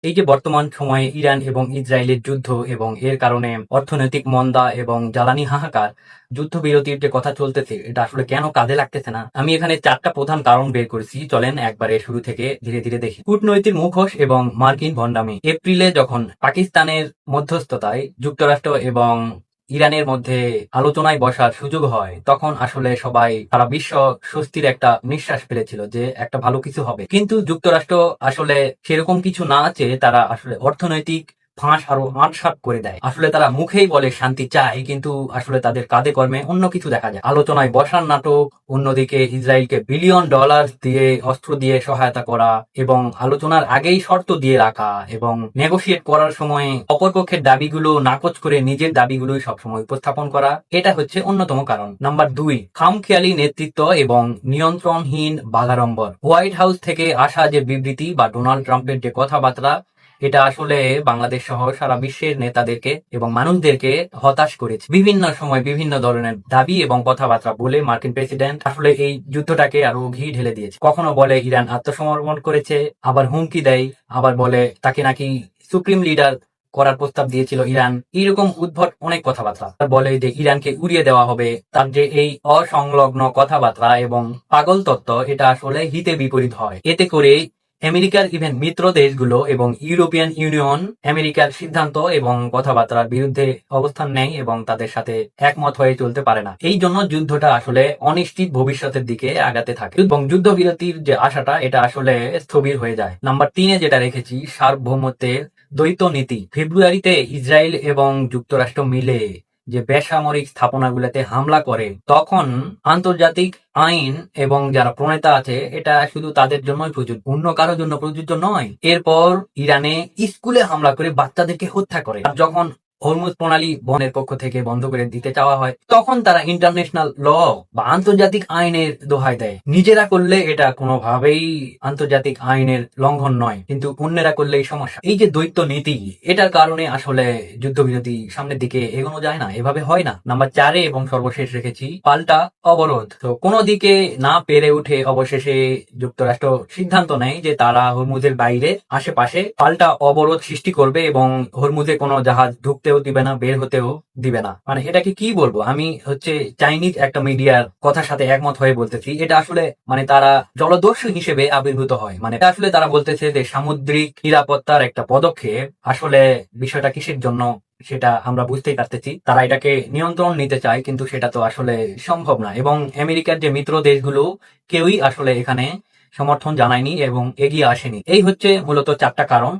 এই যে বর্তমান সময়ে ইরান এবং ইসরায়েলের যুদ্ধ এবং এর কারণে অর্থনৈতিক মন্দা এবং জ্বালানি হাহাকার, যুদ্ধবিরতির যে কথা চলতেছে এটা আসলে কেন কাজে লাগতেছে না, আমি এখানে 4টা প্রধান কারণ বের করেছি। চলেন একবারে শুরু থেকে ধীরে ধীরে দেখি। কূটনৈতিক মুখোশ এবং মার্কিন ভণ্ডামি। এপ্রিলে যখন পাকিস্তানের মধ্যস্থতায় যুক্তরাষ্ট্র এবং ইরানের মধ্যে আলোচনায় বসার সুযোগ হয়, তখন আসলে সবাই সারা বিশ্ব স্বস্তির একটা নিঃশ্বাস ফেলেছিল যে একটা ভালো কিছু হবে। কিন্তু যুক্তরাষ্ট্র আসলে সেরকম কিছু না চেয়ে তারা আসলে অর্থনৈতিক ফাঁস আরো আটসাৎ করে দেয়। আসলে তারা মুখেই বলে শান্তি চায়, কিন্তু আসলে তাদের কাজে কর্মে অন্য কিছু দেখা যায়। আলোচনায় বসার নাটক, অন্যদিকে ইসরায়েলকে বিলিয়ন ডলার দিয়ে অস্ত্র দিয়ে সহায়তা করা এবং আলোচনার আগেই শর্ত দিয়ে রাখা এবং নেগোশিয়েট করার সময় অপরপক্ষের দাবিগুলো নাকচ করে নিজের দাবিগুলোই সবসময় উপস্থাপন করা, এটা হচ্ছে অন্যতম কারণ। নাম্বার 2, খামখেয়ালি নেতৃত্ব এবং নিয়ন্ত্রণহীন বাগাড়ম্বর। হোয়াইট হাউস থেকে আসা যে বিবৃতি বা ডোনাল্ড ট্রাম্পের যে কথাবার্তা, এটা আসলে বাংলাদেশ সহ সারা বিশ্বের নেতাদেরকে এবং মানুষদেরকে হতাশ করেছে। বিভিন্ন সময় বিভিন্ন ধরনের দাবি এবং কথাবার্তা বলে মার্কিন প্রেসিডেন্ট আসলে এই যুদ্ধটাকে আরো ঘি ঢেলে দিয়েছে। কখনো বলে ইরান আত্মসমর্পণ করেছে, আবার হুমকি দেয়, আবার বলে তাকে নাকি সুপ্রিম লিডার করার প্রস্তাব দিয়েছিল ইরান। এইরকম উদ্ভট অনেক কথাবার্তা বলে যে ইরানকে উড়িয়ে দেওয়া হবে। তার যে এই অসংলগ্ন কথাবার্তা এবং পাগল তত্ত্ব, এটা আসলে হিতে বিপরীত হয়। এতে করে আমেরিকার ইভেন মিত্র দেশগুলো এবং ইউরোপিয়ান ইউনিয়ন আমেরিকার সিদ্ধান্ত এবং কথাবার্তার বিরুদ্ধে অবস্থান নেয় এবং তাদের সাথে একমত হয়ে চলতে পারে না। এই জন্য যুদ্ধটা আসলে অনিশ্চিত ভবিষ্যতের দিকে আগাতে থাকে এবং যুদ্ধবিরতির যে আশাটা, এটা আসলে স্থবির হয়ে যায়। নাম্বার 3-এ যেটা রেখেছি, সার্বভৌমত্বের দ্বৈত নীতি। ফেব্রুয়ারিতে ইসরায়েল এবং যুক্তরাষ্ট্র মিলে যে বেসামরিক স্থাপনাগুলোতে হামলা করে, তখন আন্তর্জাতিক আইন এবং যারা প্রণেতা আছে, এটা শুধু তাদের জন্যই প্রযোজ্য, অন্য কারোর জন্য প্রযোজ্য নয়। এরপর ইরানে স্কুলে হামলা করে বাচ্চাদেরকে হত্যা করে। আর যখন হরমুজ প্রণালী বনের পক্ষ থেকে বন্ধ করে দিতে চাওয়া হয়, তখন তারা ইন্টারন্যাশনাল ল বা আন্তর্জাতিক আইনের দোহাই দেয়। নিজেরা করলে এটা কোনোভাবেই আন্তর্জাতিক আইনের লঙ্ঘন নয়, কিন্তু অন্যেরা করলেই সমস্যা। এই যে দ্বৈত নীতি, এটার কারণে আসলে যুদ্ধবিরতি সামনের দিকে এগোনো যায় না, এভাবে হয় না। নাম্বার 4-এ এবং সর্বশেষ রেখেছি পাল্টা অবরোধ। তো কোনো দিকে না পেরে উঠে অবশেষে যুক্তরাষ্ট্র সিদ্ধান্ত নেয় যে তারা হরমুজের বাইরে আশেপাশে পাল্টা অবরোধ সৃষ্টি করবে এবং হরমুজে কোনো জাহাজ ঢুকতেও দিবে না, বের হতেও দিবে না। মানে এটাকে কি বলবো, আমি হচ্ছে চাইনিজ একটা মিডিয়ার কথার সাথে একমত হয়ে বলতেছি। এটা আসলে মানে তারা জলদস্যু হিসেবে আবির্ভূত হয়। মানে এটা আসলে তারা বলতেছে যে সামুদ্রিক নিরাপত্তার একটা পদক্ষেপ। আসলে বিষয়টা কিসের জন্য সেটা আমরা বুঝতেই পারতেছি। তারা এটাকে নিয়ন্ত্রণ নিতে চায়, কিন্তু সেটা তো আসলে সম্ভব না। এবং আমেরিকার যে মিত্র দেশগুলো, কেউই আসলে এখানে সমর্থন জানায়নি এবং এগিয়ে আসেনি। এই হচ্ছে মূলত 4টা কারণ।